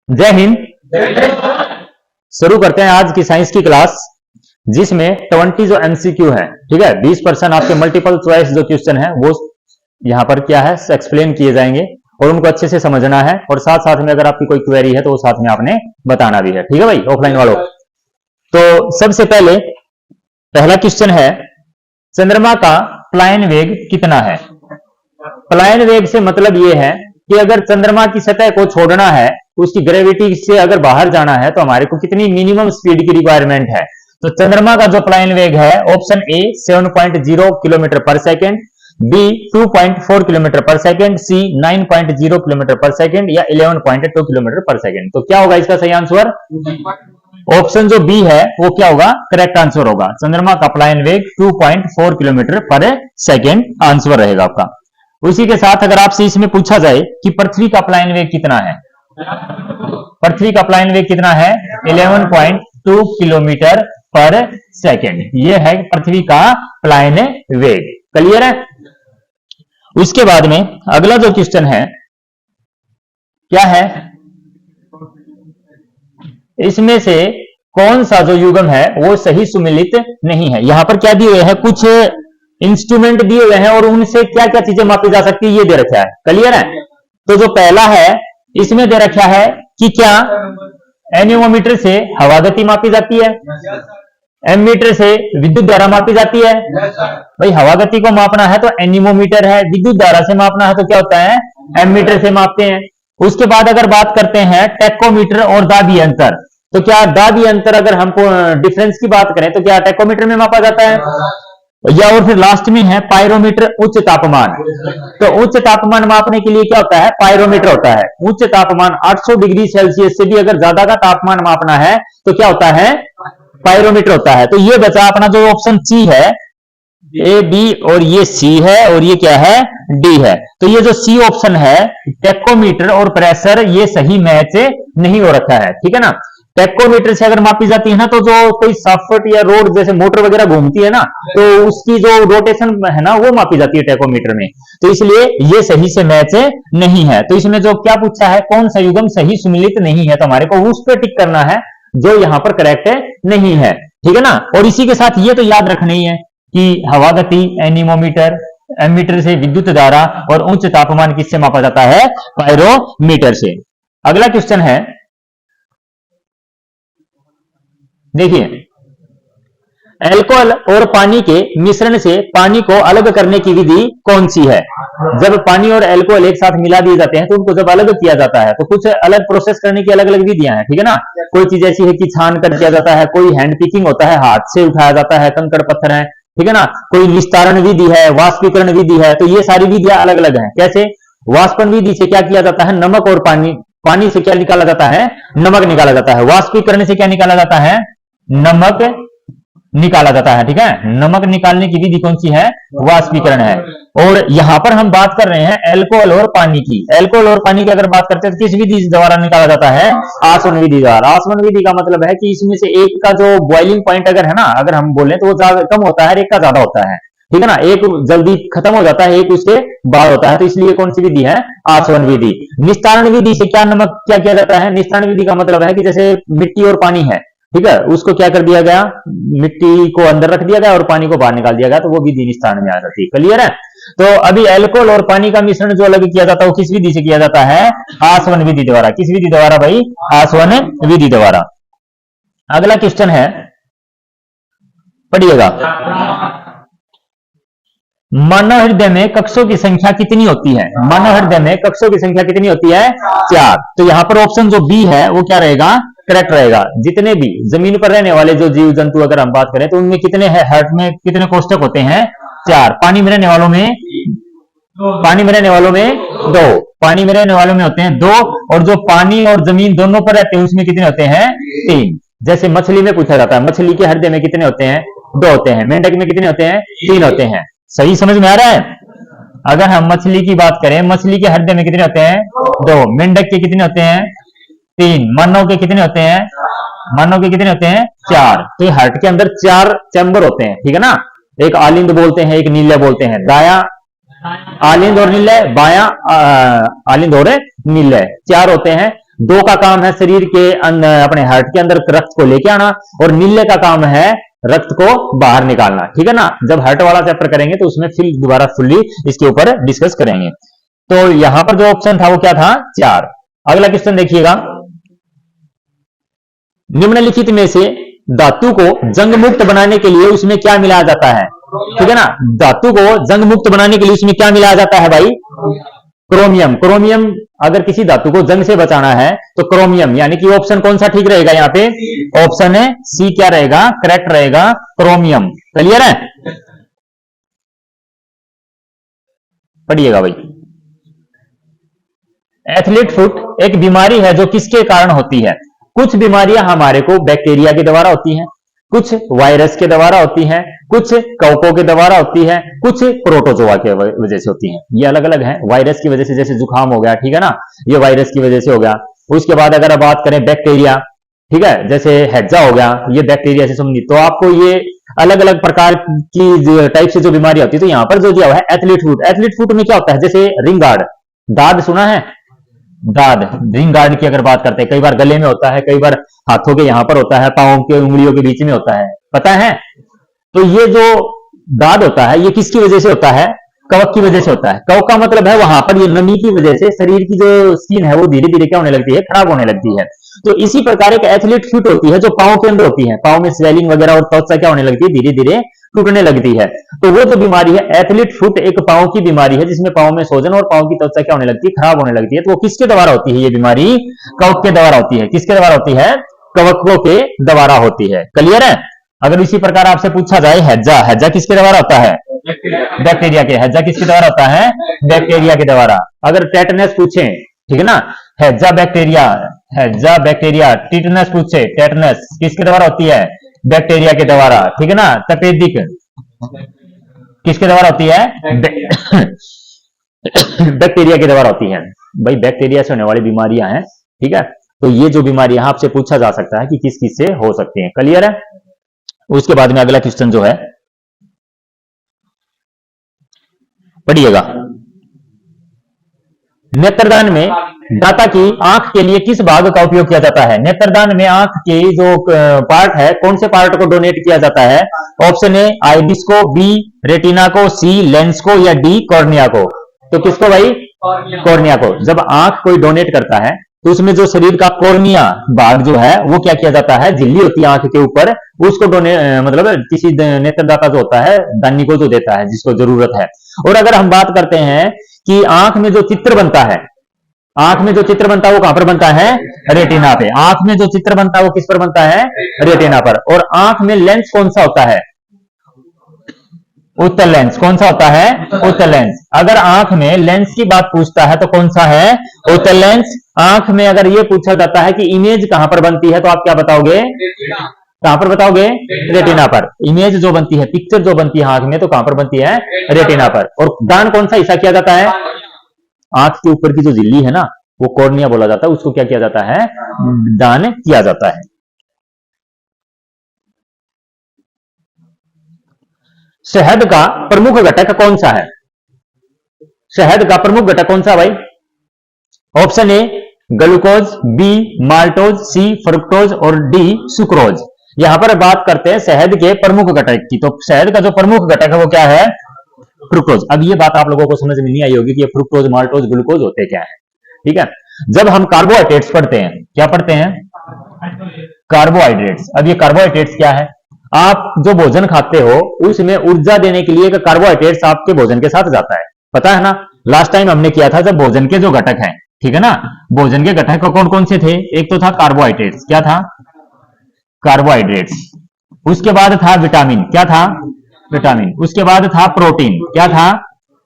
जय हिंद। शुरू करते हैं आज की साइंस की क्लास, जिसमें 20 जो एमसीक्यू है, ठीक है, 20% आपके मल्टीपल चॉइस जो क्वेश्चन है वो यहां पर क्या है एक्सप्लेन किए जाएंगे और उनको अच्छे से समझना है, और साथ साथ में अगर आपकी कोई क्वेरी है तो वो साथ में आपने बताना भी है, ठीक है भाई ऑफलाइन वालों। तो सबसे पहले पहला क्वेश्चन है, चंद्रमा का पलायन वेग कितना है? पलायन वेग से मतलब यह है कि अगर चंद्रमा की सतह को छोड़ना है, उसकी ग्रेविटी से अगर बाहर जाना है तो हमारे को कितनी मिनिमम स्पीड की रिक्वायरमेंट है। तो चंद्रमा का जो पलायन वेग है, ऑप्शन ए 7.0 किलोमीटर पर सेकेंड, बी 2.4 किलोमीटर पर सेकेंड, सी 9.0 किलोमीटर पर सेकेंड या 11.2 किलोमीटर पर सेकेंड। तो क्या होगा इसका सही आंसर? ऑप्शन जो बी है वो क्या होगा? करेक्ट आंसर होगा। चंद्रमा का पलायन वेग 2.4 किलोमीटर पर सेकेंड आंसर रहेगा आपका। उसी के साथ अगर आपसे इसमें पूछा जाए कि पृथ्वी का पलायन वेग कितना है, पृथ्वी का पलायन वेग कितना है? 11.2 किलोमीटर पर सेकेंड, यह है पृथ्वी का पलायन वेग। क्लियर है? उसके बाद में अगला जो क्वेश्चन है क्या है, इसमें से कौन सा जो युग्म है वो सही सुमेलित नहीं है। यहां पर क्या दिए हुए हैं, कुछ इंस्ट्रूमेंट दिए हुए हैं और उनसे क्या क्या चीजें मापी जा सकती है ये दे रखा है। क्लियर है? तो जो पहला है इसमें दे रखा है कि क्या एनीमोमीटर से हवा गति मापी जाती है, एमीटर से विद्युत धारा मापी जाती है। भाई हवा गति को मापना है तो एनीमोमीटर है, विद्युत धारा से मापना है तो क्या होता है? एमीटर से मापते हैं। उसके बाद अगर बात करते हैं टेकोमीटर और दाबी अंतर, तो क्या दाबी अंतर अगर हमको डिफरेंस की बात करें तो क्या टेकोमीटर में मापा जाता है? या और फिर लास्ट में है पायरोमीटर, उच्च तापमान। तो उच्च तापमान मापने के लिए क्या होता है? पायरोमीटर होता है। उच्च तापमान 800 डिग्री सेल्सियस से भी अगर ज्यादा का तापमान मापना है तो क्या होता है? पायरोमीटर होता है। तो ये बचा अपना जो ऑप्शन सी है, ए बी और ये सी है और ये क्या है? डी है। तो ये जो सी ऑप्शन है टेकोमीटर और प्रेशर, ये सही मैच नहीं हो रखा है, ठीक है ना। टेकोमीटर से अगर मापी जाती है ना तो जो कोई सॉफ्ट या रोड जैसे मोटर वगैरह घूमती है ना, तो उसकी जो रोटेशन है ना वो मापी जाती है टेकोमीटर में, तो इसलिए ये सही से मैच नहीं है। तो इसमें जो क्या पूछा है, कौन सा युग्म सही सुमेलित नहीं है, तो हमारे को उस पर टिक करना है जो यहां पर करेक्ट नहीं है, ठीक है ना। और इसी के साथ ये तो याद रखना ही है कि हवा गति एनीमोमीटर, एमीटर से विद्युत धारा और उच्च तापमान किससे मापा जाता है? पायरोमीटर से। अगला क्वेश्चन है, देखिए, अल्कोहल और पानी के मिश्रण से पानी को अलग करने की विधि कौन सी है? जब पानी और अल्कोहल एक साथ मिला दिए जाते हैं तो उनको जब अलग किया जाता है तो कुछ अलग प्रोसेस करने की अलग अलग विधियां हैं, ठीक है ना। कोई चीज ऐसी है कि छान कर किया जाता है, कोई हैंड पिकिंग होता है, हाथ से उठाया जाता है, कंकड़ पत्थर है, ठीक है ना, कोई निस्तारण विधि है, वाष्पीकरण विधि है। तो ये सारी विधियां अलग अलग हैं। कैसे? वाष्पन विधि से क्या किया जाता है? नमक और पानी से क्या निकाला जाता है? नमक निकाला जाता है। वाष्पीकरण से क्या निकाला जाता है? नमक निकाला जाता है, ठीक है। नमक निकालने की विधि कौन सी है? वाष्पीकरण है। और यहां पर हम बात कर रहे हैं अल्कोहल और पानी की। अल्कोहल और पानी की अगर बात करते हैं तो किस विधि द्वारा निकाला जाता है? आसवन विधि द्वारा। आसवन विधि का मतलब है कि इसमें से एक का जो बॉइलिंग पॉइंट अगर है ना, अगर हम बोले तो वो कम होता है, एक का ज्यादा होता है, ठीक है ना। एक जल्दी खत्म हो जाता है, एक उसके बाद होता है, तो इसलिए कौन सी विधि है? आसवन विधि। निस्तारण विधि से क्या नमक क्या किया जाता है? निस्तारण विधि का मतलब है कि जैसे मिट्टी और पानी है, ठीक है, उसको क्या कर दिया गया? मिट्टी को अंदर रख दिया गया और पानी को बाहर निकाल दिया गया, तो वो विधि निस्तारण में आ जाती है। क्लियर है? तो अभी अल्कोहल और पानी का मिश्रण जो अलग किया जाता है वो किस विधि से किया जाता है? आसवन विधि द्वारा। किस विधि द्वारा भाई? आसवन विधि द्वारा। अगला क्वेश्चन है, पढ़िएगा, मानव हृदय में कक्षों की संख्या कितनी होती है? मानव हृदय में कक्षों की संख्या कितनी होती है? 4। तो यहां पर ऑप्शन जो बी है वो क्या रहेगा? करेक्ट रहेगा। जितने भी जमीन पर रहने वाले जो जीव जंतु अगर हम बात करें तो उनमें कितने हैं? हार्ट में कितने कोष्ठक होते हैं? 4। पानी में रहने वालों में 2। पानी में रहने वालों में होते हैं 2। और जो पानी और जमीन दोनों पर रहते हैं उसमें कितने होते हैं? 3। जैसे मछली में पूछा जाता है, मछली के हृदय में कितने होते हैं? 2 होते हैं। मेंढक में कितने होते हैं? 3 होते हैं। सही समझ में आ रहा है? अगर हम मछली की बात करें, मछली के हृदय में कितने होते हैं? 2। मेंढक के कितने होते हैं? 3। मानव के कितने होते हैं? मानव के कितने होते हैं? 4। तो हार्ट के अंदर 4 चैम्बर होते हैं, ठीक है ना। एक आलिंद बोलते हैं, एक नीले बोलते हैं, दाया आलिंद और नीले, बाया आलिंद और नीले, 4 होते हैं। दो का काम है शरीर के अपने हार्ट के अंदर रक्त को लेके आना, और नीले का काम है रक्त को बाहर निकालना। ठीक है ना, जब हार्ट वाला चैप्टर करेंगे तो उसमें फिर दोबारा फुल्ली इसके ऊपर डिस्कस करेंगे। तो यहां पर जो ऑप्शन था वो क्या था, 4। अगला क्वेश्चन देखिएगा, निम्नलिखित में से धातु को जंग मुक्त बनाने के लिए उसमें क्या मिलाया जाता है। ठीक है ना, धातु को जंग मुक्त बनाने के लिए उसमें क्या मिलाया जाता है भाई, क्रोमियम। क्रोमियम, अगर किसी धातु को जंग से बचाना है तो क्रोमियम, यानी कि ऑप्शन कौन सा ठीक रहेगा यहाँ पे, ऑप्शन है सी क्या रहेगा, करेक्ट रहेगा, क्रोमियम। क्लियर है, पढ़िएगा भाई। एथलीट फुट एक बीमारी है जो किसके कारण होती है। कुछ बीमारियां हमारे को बैक्टीरिया के द्वारा होती हैं, कुछ वायरस के द्वारा होती हैं, कुछ कवकों के द्वारा होती है, कुछ प्रोटोजोआ के वजह से होती हैं। ये अलग अलग हैं। वायरस की वजह से, जैसे जुकाम हो गया, ठीक है ना, ये वायरस की वजह से हो गया। उसके बाद अगर बात करें बैक्टीरिया, ठीक है, जैसे हैजा हो गया, ये बैक्टीरिया से संबंधित। तो आपको ये अलग अलग प्रकार की टाइप से जो बीमारी होती है, तो यहाँ पर जो दिया हुआ है एथलीट फुट। एथलीट फुट में क्या होता है, जैसे रिंग गार्ड, दाद सुना है, दाद, रिंग गार्ड की अगर बात करते हैं, कई बार गले में होता है, कई बार हाथों के यहां पर होता है, पांवों के उंगलियों के बीच में होता है, पता है। तो ये जो दाद होता है ये किसकी वजह से होता है, कवक की वजह से होता है। कवक का मतलब है वहां पर ये नमी की वजह से शरीर की जो स्किन है वो धीरे धीरे क्या होने लगती है, खराब होने लगती है। तो इसी प्रकार एक एथलीट फुट होती है जो पांव के अंदर होती है, पांव में स्वेलिंग वगैरह और त्वचा क्या होने लगती है, धीरे धीरे टूटने लगती है। तो वो जो बीमारी है एथलीट फुट, एक पांव की बीमारी है जिसमें पांव में सोजन और पांव की त्वचा क्या होने लगती है, खराब होने लगती है। तो वो किसके द्वारा होती है, ये बीमारी कवक के द्वारा होती है। किसके द्वारा होती है, कवकों के द्वारा होती है। क्लियर है। अगर इसी प्रकार आपसे पूछा जाए हैजा, हैजा किसके द्वारा होता है, बैक्टीरिया के। हैजा किसके द्वारा होता है, बैक्टीरिया के द्वारा। अगर टेटनस पूछे, ठीक है ना, हैजा बैक्टीरिया, हैजा बैक्टीरिया, टिटनस पूछे, टेटनस किसके द्वारा होती है, बैक्टीरिया के द्वारा, ठीक है ना। तपेदिक किसके द्वारा होती है, बैक्टीरिया के द्वारा होती है। भाई बैक्टीरिया से होने वाली बीमारियां हैं, ठीक है। तो ये जो बीमारियां आपसे पूछा जा सकता है कि किस किस से हो सकती हैं। क्लियर है। उसके बाद में अगला क्वेश्चन जो है पढ़िएगा, नेत्रदान में दाता की आंख के लिए किस भाग का उपयोग किया जाता है। नेत्रदान में आंख के जो पार्ट है, कौन से पार्ट को डोनेट किया जाता है। ऑप्शन ए आइबिस को, बी रेटिना को, सी लेंस को, या डी कॉर्निया को। तो किसको भाई, कॉर्निया को। जब आंख कोई डोनेट करता है तो उसमें जो शरीर का कॉर्निया भाग जो है वो क्या किया जाता है, झिल्ली होती है आंख के ऊपर, उसको मतलब किसी नेत्रदाता जो होता है दानी को जो देता है जिसको जरूरत है। और अगर हम बात करते हैं कि आंख में जो चित्र बनता है, आंख में जो चित्र बनता है वो कहां पर बनता है, रेटिना पे। आंख में जो चित्र बनता है वो किस पर बनता है, रेटिना पर। और आंख में लेंस कौन सा होता है, उत्तल लेंस। कौन सा होता है, उत्तल लेंस। अगर आंख में लेंस की बात पूछता है तो कौन सा है, उत्तल लेंस। आंख में अगर ये पूछा जाता है कि इमेज कहां पर बनती है तो आप क्या बताओगे, कहां पर बताओगे, रेटिना पर। इमेज जो बनती है, पिक्चर जो बनती है आंख में, तो कहां पर बनती है, रेटिना पर। और दान कौन सा हिस्सा किया जाता है, आंख के ऊपर की जो झिल्ली है ना वो कॉर्निया बोला जाता है, उसको क्या किया जाता है, दान किया जाता है। शहद का प्रमुख घटक कौन सा है, शहद का प्रमुख घटक कौन सा भाई। Option A glucose, B maltose, C fructose और डी सुक्रोज। यहां पर बात करते हैं शहद के प्रमुख घटक की। तो शहद का जो प्रमुख घटक है वो क्या है, फ्रुक्टोज। अब ये बात आप लोगों को समझ में नहीं आई होगी कि ये फ्रुक्टोज माल्टोज ग्लूकोज होते क्या है, ठीक है। जब हम कार्बोहाइड्रेट्स पढ़ते हैं, क्या पढ़ते हैं, कार्बोहाइड्रेट्स। अब ये कार्बोहाइड्रेट्स क्या है, आप जो भोजन खाते हो उसमें ऊर्जा देने के लिए एक कार्बोहाइड्रेट्स आपके भोजन के साथ जाता है, पता है ना। लास्ट टाइम हमने किया था जब भोजन के जो घटक हैं, ठीक है ना, भोजन के घटक कौन कौन से थे। एक तो था कार्बोहाइड्रेट्स, क्या था, कार्बोहाइड्रेट्स। उसके बाद था विटामिन, क्या था, विटामिन। उसके बाद था प्रोटीन, क्या था,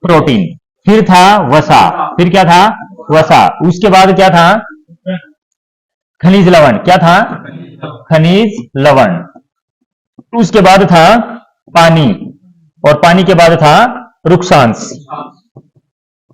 प्रोटीन। फिर था वसा, फिर क्या था, वसा। उसके बाद क्या था, खनिज लवण, क्या था, खनिज लवण। उसके बाद था पानी, और पानी के बाद था रुक्षांश।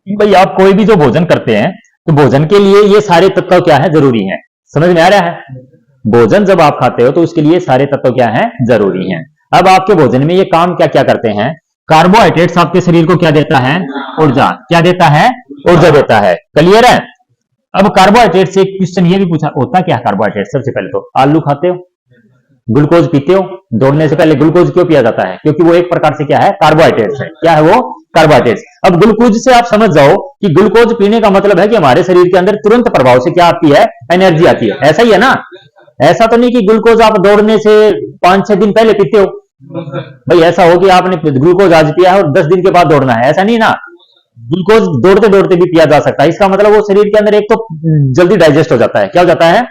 भाई आप कोई भी जो भोजन करते हैं तो भोजन के लिए ये सारे तत्व क्या है, जरूरी है। समझ में आ रहा है। भोजन जब आप खाते हो तो उसके लिए सारे तत्व क्या है, जरूरी है। अब आपके भोजन में ये काम क्या क्या करते हैं, कार्बोहाइड्रेट्स आपके शरीर को क्या देता है, ऊर्जा। क्या देता है, ऊर्जा देता है। क्लियर है। अब कार्बोहाइड्रेट से एक क्वेश्चन ये भी पूछा, होता क्या है कार्बोहाइड्रेट? सबसे पहले तो आलू खाते हो, ग्लूकोज पीते हो, दौड़ने से पहले ग्लूकोज क्यों पिया जाता है? क्योंकि वो एक प्रकार से क्या है? कार्बोहाइड्रेट्स है। क्या है वो? कार्बोहाइड्रेट्स। अब ग्लूकोज से आप समझ जाओ कि ग्लूकोज पीने का मतलब है कि हमारे शरीर के अंदर तुरंत प्रभाव से क्या आती है? एनर्जी आती है। ऐसा ही है ना? ऐसा तो नहीं कि ग्लूकोज आप दौड़ने से 5-6 दिन पहले पीते हो। भाई ऐसा हो कि आपने ग्लूकोज आज पिया है और 10 दिन के बाद दौड़ना है, ऐसा नहीं ना। ग्लूकोज दौड़ते दौड़ते भी पिया जा सकता है। इसका मतलब वो शरीर के अंदर एक तो जल्दी डाइजेस्ट हो जाता है। क्या हो जाता है?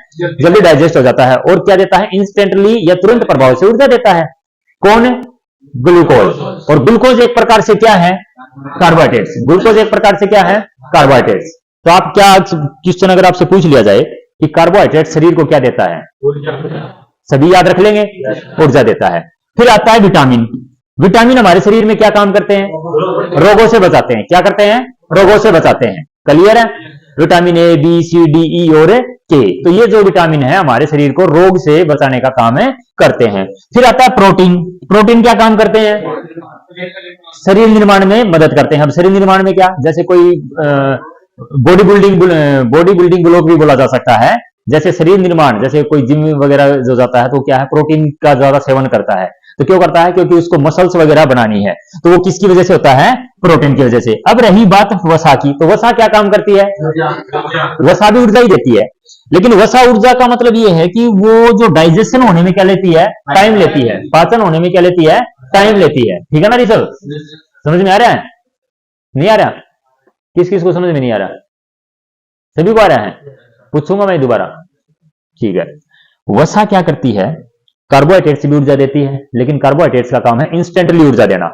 जल्दी डाइजेस्ट हो जाता है। और क्या देता है? इंस्टेंटली या तुरंत प्रभाव से ऊर्जा देता है। कौन? ग्लूकोज। और ग्लूकोज एक प्रकार से क्या है? कार्बोहाइड्रेट्स। ग्लूकोज एक प्रकार से क्या है? कार्बोहाइड्रेट्स। तो आप क्या क्वेश्चन अगर आपसे पूछ लिया जाए कि कार्बोहाइड्रेट शरीर को क्या देता है? सभी याद रख लेंगे, ऊर्जा देता है। फिर आता है विटामिन। विटामिन हमारे शरीर में क्या काम करते हैं? रोगों से बचाते हैं। क्या करते हैं? रोगों से बचाते हैं। क्लियर है? Vitamin A, B, C, D, E और के, तो ये जो विटामिन है हमारे शरीर को रोग से बचाने का काम है करते हैं। फिर आता है प्रोटीन। प्रोटीन क्या काम करते हैं? शरीर निर्माण में मदद करते हैं। अब शरीर निर्माण में क्या, जैसे कोई बॉडी बिल्डिंग ब्लॉक भी बोला जा सकता है। जैसे शरीर निर्माण, जैसे कोई जिम वगैरह जो जाता है तो क्या है? प्रोटीन का ज्यादा सेवन करता है। तो क्यों करता है? क्योंकि उसको मसल्स वगैरह बनानी है। तो वो किसकी वजह से होता है? प्रोटीन की वजह से। अब रही बात वसा की, तो वसा क्या काम करती है? वसा भी ऊर्जा ही देती है। लेकिन वसा ऊर्जा का मतलब ये है कि वो जो डाइजेशन होने में क्या लेती है? टाइम लेती है। पाचन होने में क्या लेती है? टाइम लेती है। ठीक है ना ऋषभ? समझ में आ रहा है? नहीं आ रहा? किस किस को समझ में नहीं आ रहा? सभी को आ रहा है? पूछूंगा मैं दोबारा। ठीक है। वसा क्या करती है? कार्बोहाइड्रेट से भी ऊर्जा देती है, लेकिन कार्बोहाइड्रेट्स का काम है इंस्टेंटली ऊर्जा देना।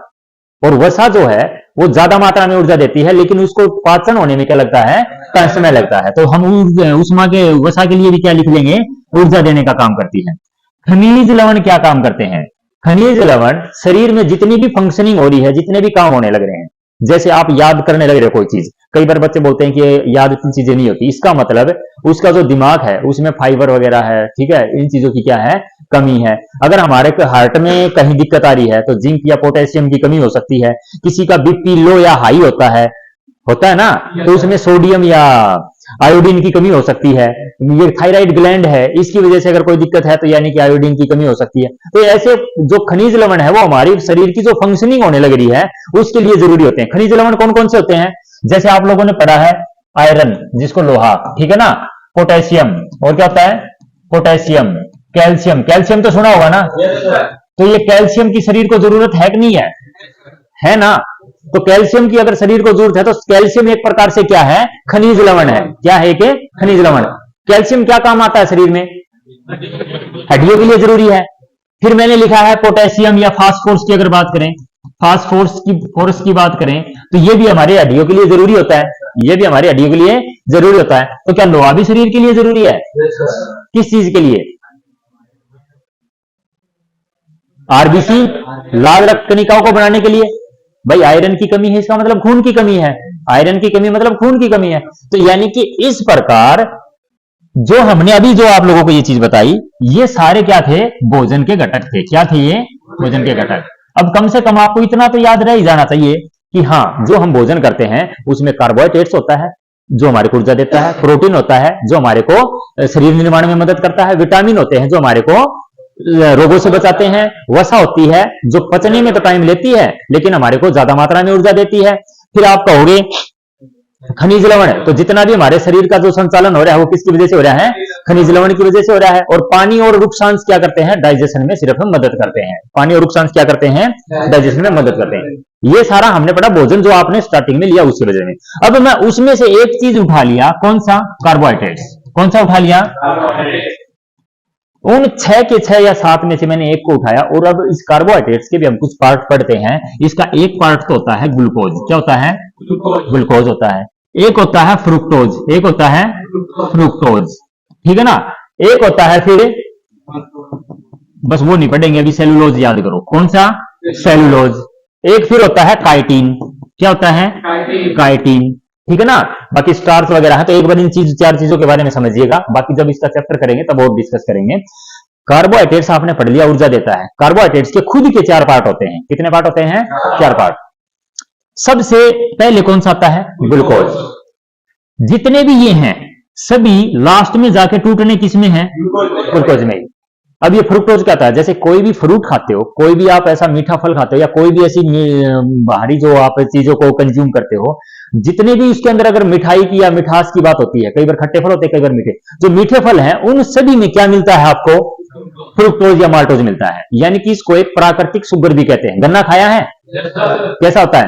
और वसा जो है वो ज्यादा मात्रा में ऊर्जा देती है, लेकिन उसको पाचन होने में क्या लगता है? समय लगता है। तो हम उष्मा के वसा के लिए भी क्या लिख लेंगे? ऊर्जा देने का काम करती है। खनिज लवण क्या काम करते हैं? खनिज लवण शरीर में जितनी भी फंक्शनिंग हो रही है, जितने भी काम होने लग रहे हैं, जैसे आप याद करने लग रहे हो कोई चीज, कई बार बच्चे बोलते हैं कि याद इतनी चीजें नहीं होती। इसका मतलब उसका जो दिमाग है उसमें फाइबर वगैरह है, ठीक है, इन चीजों की क्या है? कमी है। अगर हमारे हार्ट में कहीं दिक्कत आ रही है तो जिंक या पोटेशियम की कमी हो सकती है। किसी का बीपी लो या हाई होता है ना, तो उसमें सोडियम या आयोडीन की कमी हो सकती है। ये थायराइड ग्लैंड है, इसकी वजह से अगर कोई दिक्कत है तो यानी कि आयोडीन की कमी हो सकती है। तो ऐसे जो खनिज लवण है वो हमारी शरीर की जो फंक्शनिंग होने लग रही है उसके लिए जरूरी होते हैं। खनिज लवण कौन कौन से होते हैं? जैसे आप लोगों ने पढ़ा है आयरन, जिसको लोहा, ठीक है ना, पोटेशियम, और क्या होता है? पोटेशियम। कैल्शियम, कैल्शियम तो सुना होगा ना? तो ये कैल्शियम की शरीर को जरूरत है कि नहीं है? है ना? तो कैल्शियम की अगर शरीर को जरूरत है तो कैल्शियम एक प्रकार से क्या है? खनिज लवण है। क्या है? कि खनिज लवण। कैल्शियम क्या काम आता है शरीर में? हड्डियों के लिए जरूरी है। फिर मैंने लिखा है पोटेशियम या फास्फोरस की अगर बात करें, फास्फोरस की बात करें तो ये भी हमारे हड्डियों के लिए जरूरी होता है। ये भी हमारे हड्डियों के लिए जरूरी होता है। तो क्या लोहा भी शरीर के लिए जरूरी है? किस चीज के लिए? आरबीसी, लाल रक्त कणिकाओं को बनाने के लिए। भाई आयरन की कमी है, इसका मतलब खून की कमी है। आयरन की कमी मतलब खून की कमी है। तो यानी कि इस प्रकार जो हमने अभी जो आप लोगों को ये चीज बताई, ये सारे क्या थे? भोजन के घटक थे। क्या थे ये? भोजन के घटक। अब कम से कम आपको इतना तो याद रह ही जाना चाहिए कि हाँ, जो हम भोजन करते हैं उसमें कार्बोहाइड्रेट्स होता है जो हमारे को ऊर्जा देता है, प्रोटीन होता है जो हमारे को शरीर निर्माण में मदद करता है, विटामिन होते हैं जो हमारे को रोगों से बचाते हैं, वसा होती है जो पचने में तो टाइम लेती है लेकिन हमारे को ज्यादा मात्रा में ऊर्जा देती है। फिर आप कहोगे खनिज लवण, तो जितना भी हमारे शरीर का जो संचालन हो रहा है वो किसकी वजह से हो रहा है? खनिज लवण की वजह से हो रहा है। और पानी और रुक्षांश क्या करते हैं? डाइजेशन में सिर्फ हम मदद करते हैं। पानी और रुक्षांश क्या करते हैं? डाइजेशन में मदद करते हैं। ये सारा हमने पढ़ा भोजन जो आपने स्टार्टिंग में लिया उसकी वजह में। अब मैं उसमें से एक चीज उठा लिया, कौन सा? कार्बोहाइड्रेट्स। कौन सा उठा लिया? उन 6 के 6 या 7 में से मैंने एक को उठाया। और अब इस कार्बोहाइड्रेट्स के भी हम कुछ पार्ट पढ़ते हैं। इसका एक पार्ट तो होता है ग्लूकोज। क्या होता है? ग्लूकोज होता है। एक होता है फ्रुक्टोज। एक होता है फ्रुक्टोज, ठीक है ना। एक होता है फिर, बस वो नहीं पढ़ेंगे अभी, सेलुलोज याद करो। कौन सा? सेलुलोज। एक फिर होता है काइटिन। क्या होता है? काइटिन, ठीक है ना। बाकी स्टार्च वगैरह है। तो एक बार इन 4 चीजों के बारे में समझिएगा, बाकी जब इसका चैप्टर करेंगे तब और डिस्कस करेंगे। कार्बोहाइड्रेट्स आपने पढ़ लिया, ऊर्जा देता है। कार्बोहाइड्रेट्स के खुद के 4 पार्ट होते हैं। कितने पार्ट होते हैं? 4 पार्ट। सबसे पहले कौन सा आता है? ग्लूकोज। जितने भी ये हैं सभी लास्ट में जाके टूटने किसमें है? ग्लूकोज में। अब ये फ्रुक्टोज क्या था? जैसे कोई भी फ्रूट खाते हो, कोई भी आप ऐसा मीठा फल खाते हो, या कोई भी ऐसी बाहरी जो आप चीजों को कंज्यूम करते हो, जितने भी इसके अंदर अगर मिठाई की या मिठास की बात होती है, कई बार खट्टे फल होते हैं, कई बार मीठे, जो मीठे फल हैं उन सभी में क्या मिलता है आपको? फ्रुक्टोज या माल्टोज मिलता है। यानी कि इसको एक प्राकृतिक शुगर भी कहते हैं। गन्ना खाया है? कैसा होता है?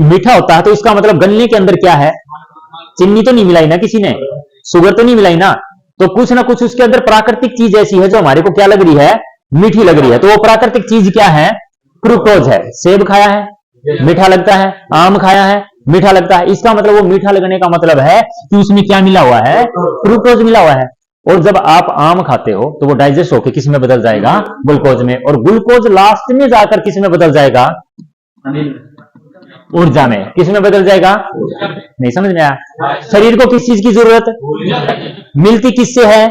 मीठा होता है। तो इसका मतलब गन्ने के अंदर क्या है? चीनी तो नहीं मिलाई ना किसी ने, शुगर तो नहीं मिलाई ना, तो कुछ ना कुछ उसके अंदर प्राकृतिक चीज ऐसी है जो हमारे को क्या लग रही है? मीठी लग रही है। तो वो प्राकृतिक चीज क्या है? फ्रुक्टोज है। सेब खाया है, मीठा लगता है। आम खाया है, मीठा लगता है। इसका मतलब वो मीठा लगने का मतलब है कि उसमें क्या मिला हुआ है? फ्रुक्टोज मिला हुआ है। और जब आप आम खाते हो तो वो डाइजेस्ट होकर किस में बदल जाएगा? ग्लूकोज में। और ग्लूकोज लास्ट में जाकर किस में बदल जाएगा? ऊर्जा में। किस में बदल जाएगा? नहीं समझ में आया? शरीर को किस चीज की जरूरत मिलती किससे है?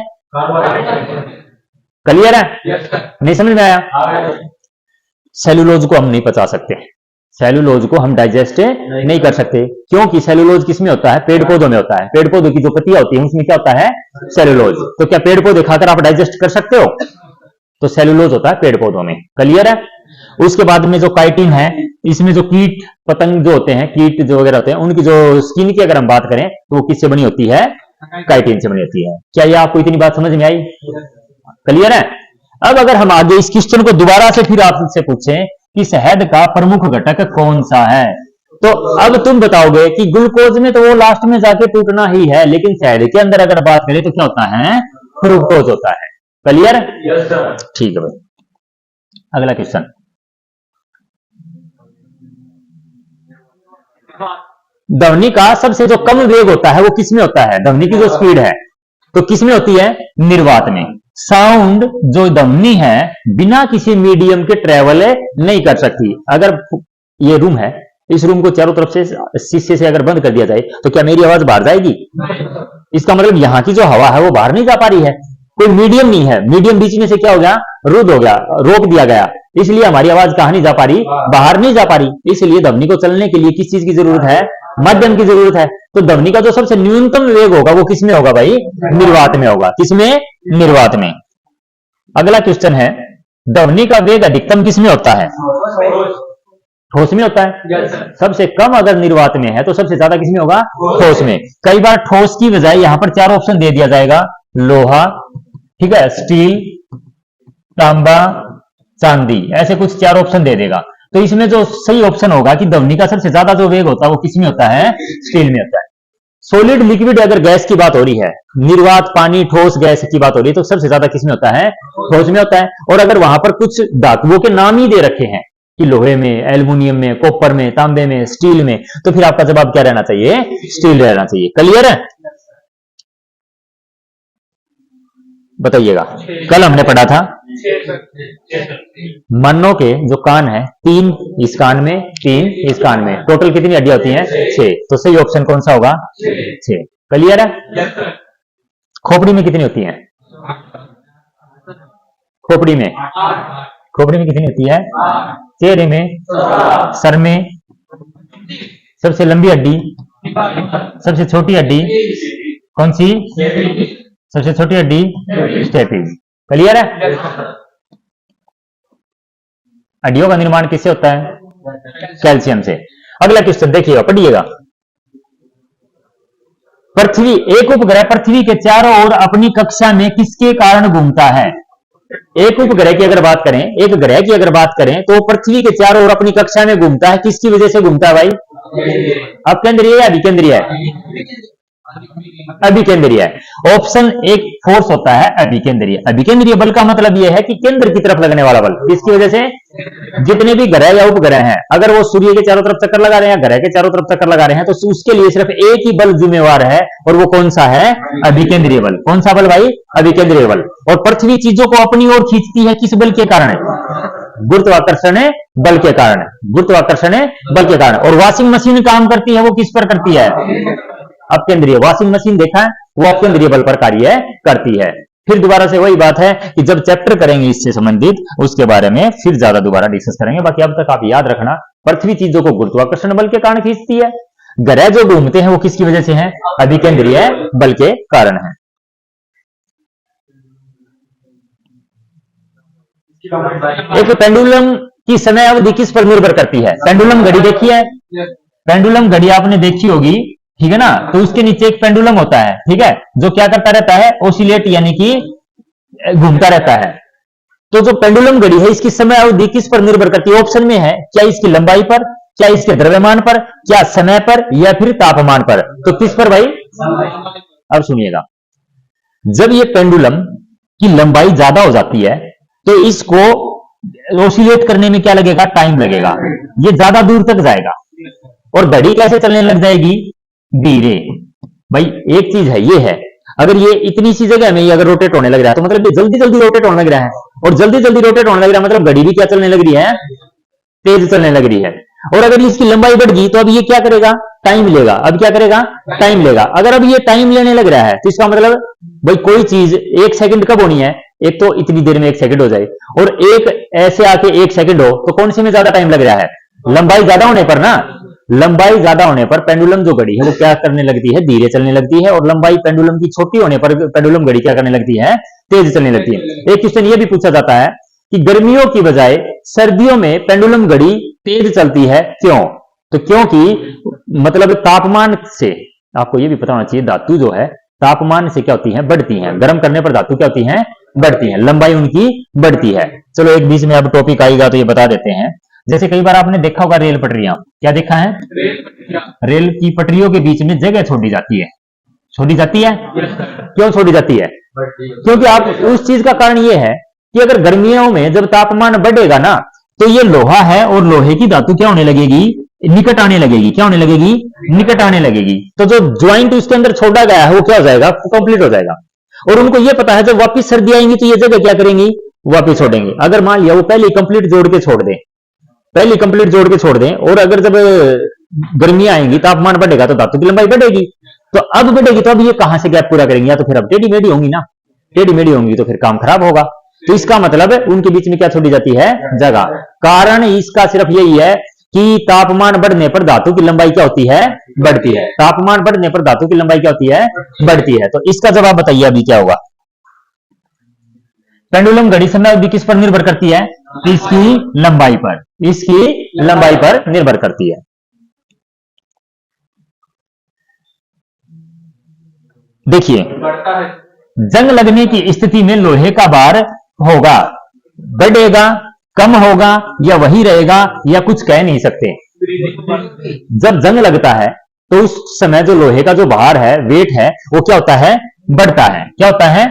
क्लियर है? नहीं समझ में आया? सेलुलोज को हम नहीं पचा सकते, सेलुलोज को हम डाइजेस्ट नहीं कर सकते, क्योंकि सेलुलोज किसमें होता है? पेड़ पौधों में होता है। पेड़ पौधों की जो पत्तियां होती है उसमें क्या होता है? सेलुलोज। तो क्या पेड़ पौधे खाकर आप डाइजेस्ट कर सकते हो? तो सेलुलोज होता है पेड़ पौधों में। क्लियर है? उसके बाद में जो काइटिन है, इसमें जो कीट पतंग जो होते हैं, कीट जो वगैरह होते हैं, उनकी जो स्किन की अगर हम बात करें तो वो किससे बनी होती है? काइटिन से बनी होती है। क्या ये आपको इतनी बात समझ में आई? क्लियर है? अब अगर हम आगे इस क्वेश्चन को दोबारा से फिर आपसे पूछें कि शहद का प्रमुख घटक कौन सा है, तो अब तुम बताओगे कि ग्लूकोज में तो वो लास्ट में जाके टूटना ही है, लेकिन शहद के अंदर अगर बात करें तो क्या होता है? फ्रुक्टोज होता है। क्लियर? ठीक है भाई। अगला क्वेश्चन, ध्वनि का सबसे जो कम वेग होता है वो किसमें होता है? ध्वनि की जो स्पीड है तो किसमें होती है? निर्वात में। साउंड जो ध्वनि है बिना किसी मीडियम के ट्रेवल नहीं कर सकती। अगर ये रूम है, इस रूम को चारों तरफ से शीशे से अगर बंद कर दिया जाए तो क्या मेरी आवाज बाहर जाएगी? इसका मतलब यहां की जो हवा है वो बाहर नहीं जा पा रही है, कोई मीडियम नहीं है। मीडियम बीच में से क्या हो गया? रुद्ध हो गया, रोक दिया गया, इसलिए हमारी आवाज कहां नहीं जा पा रही? बाहर नहीं जा पा रही। इसलिए ध्वनि को चलने के लिए किस चीज की जरूरत है? माध्यम की जरूरत है। तो ध्वनि का जो सबसे न्यूनतम वेग होगा वो किसमें होगा भाई? निर्वात में होगा। किसमें? निर्वात में। अगला क्वेश्चन है, ध्वनि का वेग अधिकतम किसमें होता है? ठोस में होता है। सबसे कम अगर निर्वात में है तो सबसे ज्यादा किसमें होगा? ठोस में। कई बार ठोस की बजाय यहां पर 4 ऑप्शन दे दिया जाएगा, लोहा, ठीक है, स्टील, तांबा, चांदी, ऐसे कुछ 4 ऑप्शन दे देगा। तो इसमें जो सही ऑप्शन होगा कि ध्वनि का सबसे ज्यादा जो वेग होता है वो किसमें होता है? स्टील में होता है। सॉलिड, लिक्विड अगर गैस की बात हो रही है, निर्वात, पानी, ठोस गैस की बात हो रही है, तो सबसे ज्यादा किसमें होता है? ठोस में होता है। और अगर वहां पर कुछ धातुओं के नाम ही दे रखे हैं कि लोहे में, एल्युमिनियम में, कॉपर में, तांबे में, स्टील में, तो फिर आपका जवाब क्या रहना चाहिए? स्टील रहना चाहिए। क्लियर है? बताइएगा। कल हमने पढ़ा था मन्नों के जो कान है, 3 इस कान में, 3 इस कान में, टोटल कितनी हड्डियां होती हैं? 6। तो सही ऑप्शन कौन सा होगा? 6। क्लियर है? खोपड़ी में कितनी होती है? खोपड़ी में कितनी होती है? चेहरे में, सर में, सबसे लंबी हड्डी, सबसे छोटी हड्डी कौन सी? सबसे छोटी हड्डी स्टेपिस। क्लियर है? हड्डियों का निर्माण किससे होता है? कैल्शियम से। अगला क्वेश्चन देखिएगा, पढ़िएगा। पृथ्वी, एक उपग्रह पृथ्वी के चारों ओर अपनी कक्षा में किसके कारण घूमता है? एक उपग्रह की अगर बात करें, एक ग्रह की अगर बात करें तो पृथ्वी के चारों ओर अपनी कक्षा में घूमता है। किसकी वजह से घूमता है भाई? अपकेंद्रीय या विकेंद्रीय? अभिकेंद्रीय। ऑप्शन एक फोर्स होता है अभिकेंद्रीय। अभिकेंद्रीय बल का मतलब यह है कि केंद्र की तरफ लगने वाला बल। किसकी वजह से? जितने भी ग्रह या उपग्रह हैं, अगर वो सूर्य के चारों तरफ चक्कर लगा रहे हैं, ग्रह के चारों तरफ चक्कर लगा रहे हैं, तो उसके लिए सिर्फ एक ही बल जिम्मेवार है, और वो कौन सा है? अभिकेंद्रीय बल। कौन सा बल भाई? अभिकेंद्रीय बल। और पृथ्वी चीजों को अपनी ओर खींचती है किस बल के कारण? गुरुत्वाकर्षण बल के कारण। गुरुत्वाकर्षण बल के कारण। और वॉशिंग मशीन काम करती है, वो किस पर करती है? अपकेंद्रीय। वॉशिंग मशीन देखा है, वो अपकेंद्रीय बल पर कार्य करती है। फिर दोबारा से वही बात है कि जब चैप्टर करेंगे इससे संबंधित, उसके बारे में फिर ज्यादा दोबारा डिस्कस करेंगे। बाकी अब तक आप याद रखना, पृथ्वी चीजों को गुरुत्वाकर्षण बल के कारण खींचती है, ग्रह जो घूमते हैं वो किसकी वजह से हैं? अभिकेंद्रीय बल के कारण है। एक पेंडुलम की समय अवधि किस पर निर्भर करती है? पेंडुलम घड़ी देखी है? पेंडुलम घड़ी आपने देखी होगी, ठीक है ना? तो उसके नीचे एक पेंडुलम होता है, ठीक है, जो क्या करता रहता है? ओसिलेट यानी कि घूमता रहता है। तो जो पेंडुलम घड़ी है इसकी समय अवधि किस पर निर्भर करती है? ऑप्शन में है, क्या इसकी लंबाई पर, क्या इसके द्रव्यमान पर, क्या समय पर, या फिर तापमान पर? तो किस पर भाई? अब सुनिएगा, जब ये पेंडुलम की लंबाई ज्यादा हो जाती है तो इसको ओसिलेट करने में क्या लगेगा? टाइम लगेगा, ये ज्यादा दूर तक जाएगा। और घड़ी कैसे चलने लग जाएगी? धीरे। भाई एक चीज है, ये है, अगर ये इतनी सी जगह में ये अगर रोटेट होने लग रहा है तो मतलब ये जल्दी जल्दी रोटेट होने लग रहा है, और जल्दी जल्दी रोटेट होने लग रहा है मतलब घड़ी भी क्या चलने लग रही है? तेज चलने लग रही है। और अगर इसकी लंबाई बढ़ गई तो अब ये क्या करेगा? टाइम लेगा। अब क्या करेगा? टाइम लेगा। अगर अब ये टाइम लेने लग रहा है तो इसका मतलब भाई कोई चीज 1 सेकंड कब होनी है? एक तो इतनी देर में 1 सेकंड हो जाए, और एक ऐसे आके 1 सेकंड हो, तो कौन से में ज्यादा टाइम लग रहा है? लंबाई ज्यादा होने पर ना। लंबाई ज्यादा होने पर पेंडुलम जो घड़ी है वो क्या करने लगती है? धीरे चलने लगती है। और लंबाई पेंडुलम की छोटी होने पर पेंडुलम घड़ी क्या करने लगती है? तेज चलने लगती है। एक क्वेश्चन ये भी पूछा जाता है कि गर्मियों की बजाय सर्दियों में पेंडुलम घड़ी तेज चलती है, क्यों? तो क्योंकि मतलब तापमान से, आपको ये भी पता होना चाहिए, धातु जो है तापमान से क्या होती है? बढ़ती हैं। गर्म करने पर धातु क्या होती है? बढ़ती हैं, लंबाई उनकी बढ़ती है। चलो एक बीच में अब टॉपिक आएगा तो ये बता देते हैं। जैसे कई बार आपने देखा होगा रेल पटरियां, क्या देखा है? रेल की पटरियों के बीच में जगह छोड़ी जाती है। छोड़ी जाती है? क्यों छोड़ी जाती है? क्योंकि आप उस चीज का कारण ये है कि अगर गर्मियों में जब तापमान बढ़ेगा ना तो ये लोहा है और लोहे की धातु क्या होने लगेगी? निकट आने लगेगी। क्या होने लगेगी? निकट आने लगेगी। तो जो ज्वाइंट उसके अंदर छोड़ा गया है वो क्या हो जाएगा? कंप्लीट हो जाएगा। और उनको ये पता है जब वापस सर्दी आएंगी तो ये जगह क्या करेंगी? वापस छोड़ेंगे। अगर मान लिया वो पहले कंप्लीट जोड़ के छोड़ दें, पहले कंप्लीट जोड़ के छोड़ दें, और अगर जब गर्मी आएंगी, तापमान बढ़ेगा तो धातु की लंबाई बढ़ेगी, तो अब बढ़ेगी तो अब ये कहां से गैप पूरा करेंगे? या तो फिर अब टेढ़ी मेढ़ी होंगी ना, टेढ़ी मेढ़ी होंगी तो फिर काम खराब होगा। तो इसका मतलब उनके बीच में क्या छोड़ी जाती है? जगह। कारण इसका सिर्फ यही है कि तापमान बढ़ने पर धातु की लंबाई क्या होती है? बढ़ती है। तापमान बढ़ने पर धातु की लंबाई क्या होती है? बढ़ती है। तो इसका जवाब बताइए अभी क्या होगा? पेंडुलम घड़ी समय अवधि किस पर निर्भर करती है? इसकी लंबाई पर। इसकी लंबाई पर निर्भर करती है। देखिए, जंग लगने की स्थिति में लोहे का भार होगा, बढ़ेगा, कम होगा, या वही रहेगा, या कुछ कह नहीं सकते। जब जंग लगता है तो उस समय जो लोहे का जो भार है, वेट है, वो क्या होता है? बढ़ता है। क्या होता है?